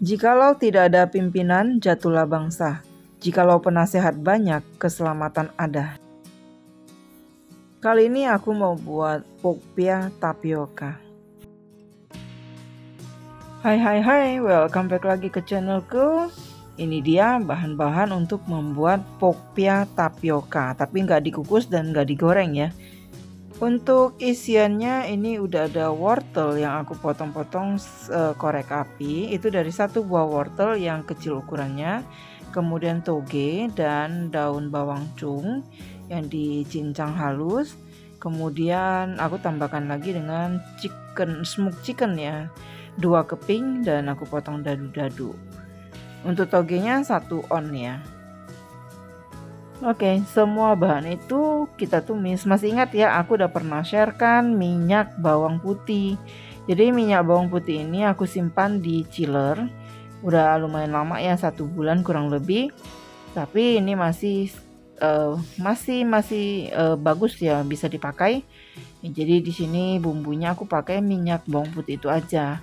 Jikalau tidak ada pimpinan, jatuhlah bangsa. Jikalau penasehat banyak, keselamatan ada. Kali ini aku mau buat pokpia tapioka. Hai, welcome back lagi ke channelku. Ini dia bahan-bahan untuk membuat pokpia tapioka, tapi nggak dikukus dan nggak digoreng ya. Untuk isiannya ini udah ada wortel yang aku potong-potong korek api, itu dari satu buah wortel yang kecil ukurannya, kemudian toge dan daun bawang cung yang dicincang halus, kemudian aku tambahkan lagi dengan smoked chicken ya, 2 keping dan aku potong dadu-dadu. Untuk togenya 1 on ya. Oke, semua bahan itu kita tumis. Masih ingat ya, aku udah pernah share kan minyak bawang putih. Jadi minyak bawang putih ini aku simpan di chiller. Udah lumayan lama ya, 1 bulan kurang lebih. Tapi ini masih bagus ya, bisa dipakai. Jadi di sini bumbunya aku pakai minyak bawang putih itu aja.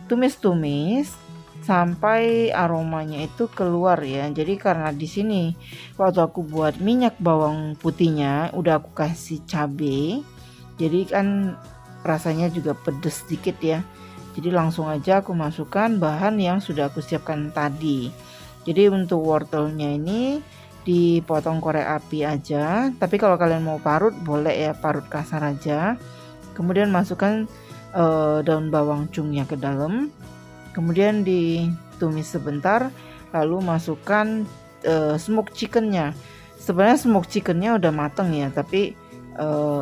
Tumis-tumis sampai aromanya itu keluar ya. Jadi karena di sini waktu aku buat minyak bawang putihnya udah aku kasih cabai, jadi kan rasanya juga pedes sedikit ya. Jadi langsung aja aku masukkan bahan yang sudah aku siapkan tadi. Jadi untuk wortelnya ini dipotong korek api aja, tapi kalau kalian mau parut boleh ya, parut kasar aja. Kemudian masukkan daun bawang cungnya ke dalam, kemudian ditumis sebentar, lalu masukkan smoked chickennya. Sebenarnya smoked chickennya udah mateng ya, tapi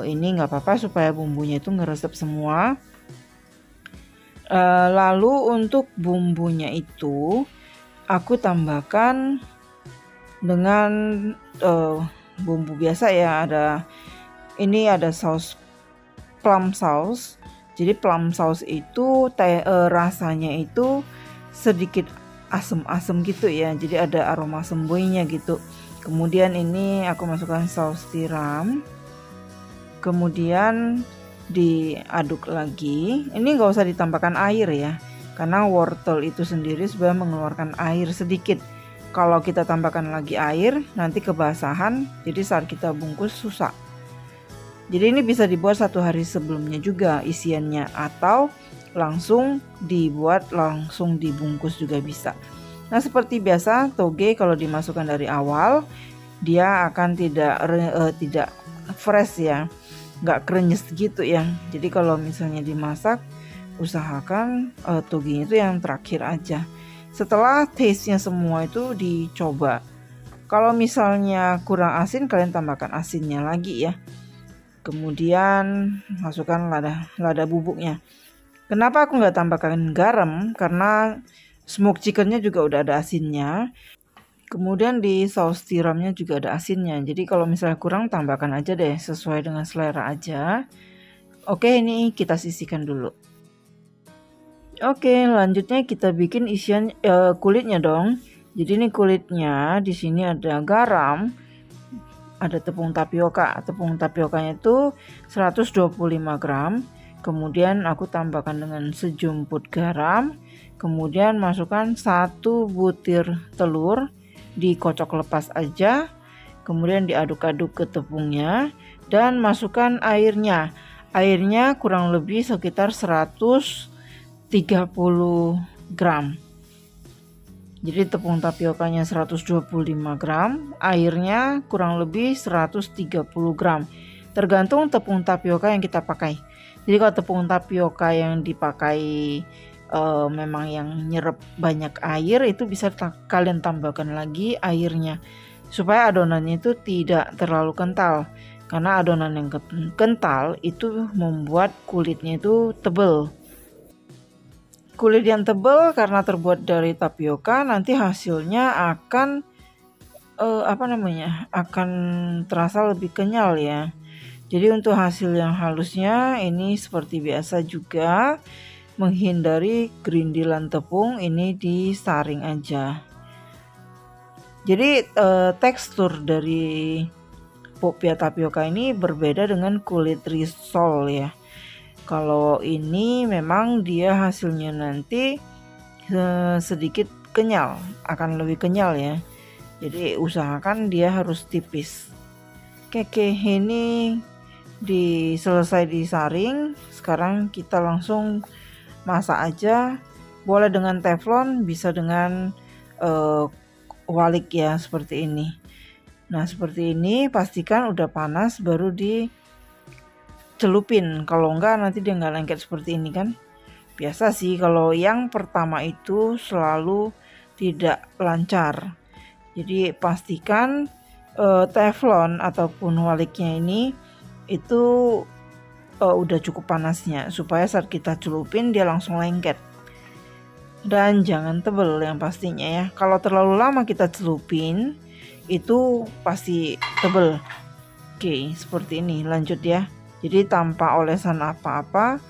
ini nggak apa-apa supaya bumbunya itu ngeresep semua. Lalu untuk bumbunya itu aku tambahkan dengan bumbu biasa ya. Ada saus plum sauce. Jadi plum sauce itu rasanya itu sedikit asem-asem gitu ya. Jadi ada aroma semboinya gitu. Kemudian ini aku masukkan saus tiram. Kemudian diaduk lagi. Ini nggak usah ditambahkan air ya, karena wortel itu sendiri sudah mengeluarkan air sedikit. Kalau kita tambahkan lagi air, nanti kebasahan. Jadi saat kita bungkus susah. Jadi ini bisa dibuat 1 hari sebelumnya juga isiannya, atau langsung dibuat langsung dibungkus juga bisa. Nah seperti biasa toge kalau dimasukkan dari awal dia akan tidak fresh ya, nggak krenyes gitu ya. Jadi kalau misalnya dimasak usahakan togenya itu yang terakhir aja. Setelah taste-nya semua itu dicoba. Kalau misalnya kurang asin kalian tambahkan asinnya lagi ya. Kemudian masukkan lada bubuknya. Kenapa aku nggak tambahkan garam? Karena smoked chickennya juga udah ada asinnya. Kemudian di saus tiramnya juga ada asinnya. Jadi kalau misalnya kurang tambahkan aja deh, sesuai dengan selera aja. Oke, ini kita sisihkan dulu. Oke, lanjutnya kita bikin isian kulitnya dong. Jadi ini kulitnya, di sini ada garam, ada tepung tapioka. Tepung tapiokanya itu 125 gram. Kemudian aku tambahkan dengan sejumput garam. Kemudian masukkan 1 butir telur, dikocok lepas aja. Kemudian diaduk-aduk ke tepungnya dan masukkan airnya. Airnya kurang lebih sekitar 130 gram. Jadi tepung tapiokanya 125 gram, airnya kurang lebih 130 gram. Tergantung tepung tapioka yang kita pakai. Jadi kalau tepung tapioka yang dipakai memang yang nyerap banyak air, itu bisa kalian tambahkan lagi airnya supaya adonannya itu tidak terlalu kental. Karena adonan yang kental itu membuat kulitnya itu tebal. Kulit yang tebal karena terbuat dari tapioka, nanti hasilnya akan akan terasa lebih kenyal ya. Jadi untuk hasil yang halusnya ini seperti biasa juga, menghindari gerindilan tepung, ini disaring aja. Jadi tekstur dari pokpia tapioka ini berbeda dengan kulit risol ya. Kalau ini memang dia hasilnya nanti sedikit kenyal, akan lebih kenyal ya. Jadi usahakan dia harus tipis. Oke, ini selesai disaring. Sekarang kita langsung masak aja. Boleh dengan teflon, bisa dengan walik ya, seperti ini. Nah seperti ini, pastikan udah panas baru dicelupin. Kalau enggak nanti dia nggak lengket seperti ini kan. Biasa sih kalau yang pertama itu selalu tidak lancar. Jadi pastikan teflon ataupun waliknya ini itu udah cukup panasnya, supaya saat kita celupin dia langsung lengket. Dan jangan tebel yang pastinya ya. Kalau terlalu lama kita celupin itu pasti tebel. Oke, seperti ini. Lanjut ya. Jadi tanpa olesan apa-apa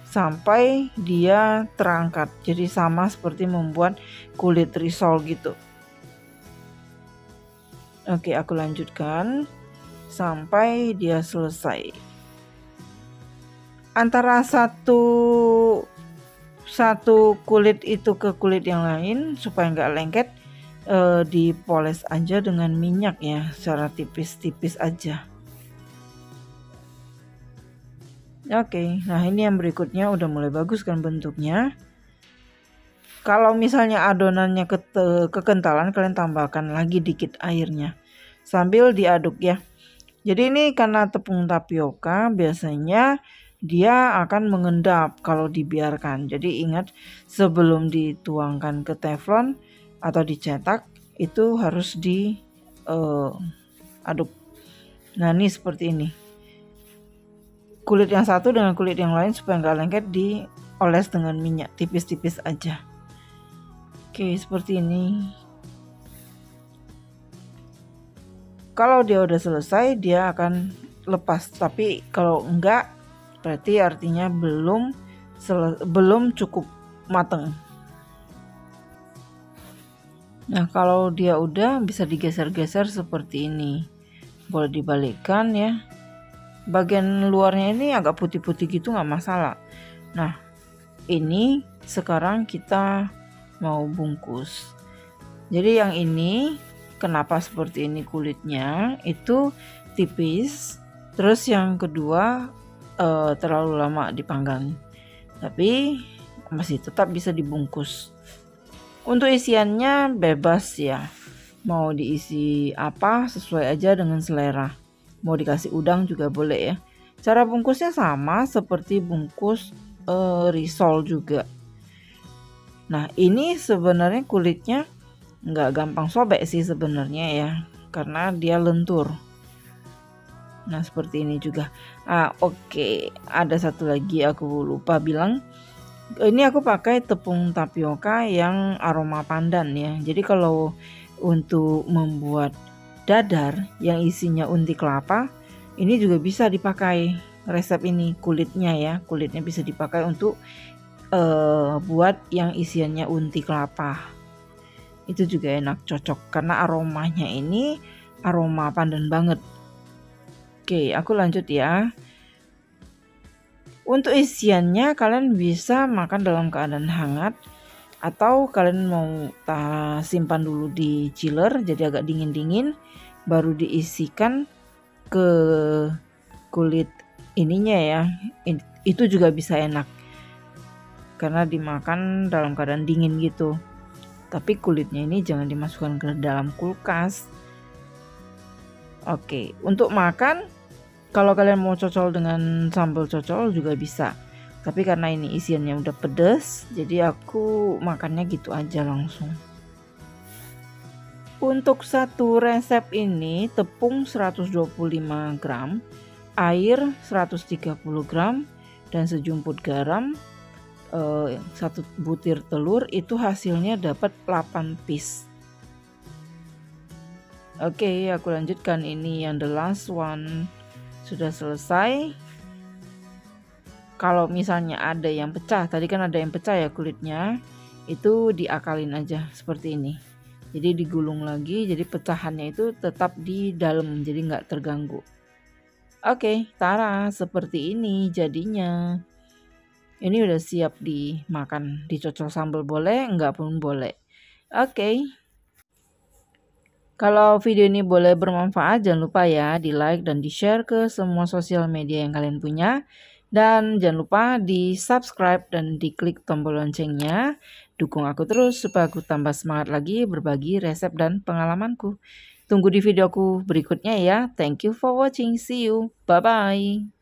sampai dia terangkat. Jadi sama seperti membuat kulit risol gitu. Oke, aku lanjutkan sampai dia selesai. Antara satu kulit itu ke kulit yang lain supaya nggak lengket, dipoles aja dengan minyak ya, secara tipis-tipis aja. Oke, nah ini yang berikutnya udah mulai bagus kan bentuknya. Kalau misalnya adonannya kekentalan, kalian tambahkan lagi dikit airnya sambil diaduk ya. Jadi ini karena tepung tapioka biasanya dia akan mengendap kalau dibiarkan. Jadi ingat, sebelum dituangkan ke teflon atau dicetak itu harus diaduk. Nah ini seperti ini. Kulit yang satu dengan kulit yang lain supaya nggak lengket dioles dengan minyak tipis-tipis aja. Oke, seperti ini. Kalau dia udah selesai dia akan lepas, tapi kalau enggak berarti artinya belum cukup mateng. Nah kalau dia udah bisa digeser-geser seperti ini, boleh dibalikkan ya. Bagian luarnya ini agak putih-putih gitu nggak masalah. Nah ini sekarang kita mau bungkus. Jadi yang ini kenapa seperti ini kulitnya itu tipis, terus yang kedua terlalu lama dipanggang, tapi masih tetap bisa dibungkus. Untuk isiannya bebas ya, mau diisi apa sesuai aja dengan selera. Mau dikasih udang juga boleh ya. Cara bungkusnya sama seperti bungkus risol juga. Nah ini sebenarnya kulitnya nggak gampang sobek sih sebenarnya ya, karena dia lentur. Nah seperti ini juga. Oke, ada satu lagi aku lupa bilang. Ini aku pakai tepung tapioka yang aroma pandan ya. Jadi kalau untuk membuat dadar yang isinya unti kelapa, ini juga bisa dipakai resep ini, kulitnya ya. Kulitnya bisa dipakai untuk buat yang isiannya unti kelapa. Itu juga enak, cocok karena aromanya ini aroma pandan banget. Oke, aku lanjut ya. Untuk isiannya kalian bisa makan dalam keadaan hangat, atau kalian mau simpan dulu di chiller jadi agak dingin-dingin baru diisikan ke kulit ininya ya. Itu juga bisa enak karena dimakan dalam keadaan dingin gitu. Tapi kulitnya ini jangan dimasukkan ke dalam kulkas. Oke, untuk makan kalau kalian mau cocol dengan sambal cocol juga bisa. Tapi karena ini isiannya udah pedas, jadi aku makannya gitu aja langsung. Untuk satu resep ini tepung 125 gram, air 130 gram, dan sejumput garam, satu butir telur, itu hasilnya dapat 8 piece. Oke, aku lanjutkan, ini yang the last one. Sudah selesai. Kalau misalnya ada yang pecah, tadi kan ada yang pecah ya kulitnya, itu diakalin aja seperti ini. Jadi digulung lagi, jadi pecahannya itu tetap di dalam, jadi nggak terganggu. Oke, tara, seperti ini jadinya. Ini udah siap dimakan, dicocol sambal boleh, enggak pun boleh. Oke. Kalau video ini boleh bermanfaat, jangan lupa ya di-like dan di-share ke semua sosial media yang kalian punya. Dan jangan lupa di-subscribe dan diklik tombol loncengnya. Dukung aku terus supaya aku tambah semangat lagi berbagi resep dan pengalamanku. Tunggu di videoku berikutnya ya. Thank you for watching. See you. Bye-bye.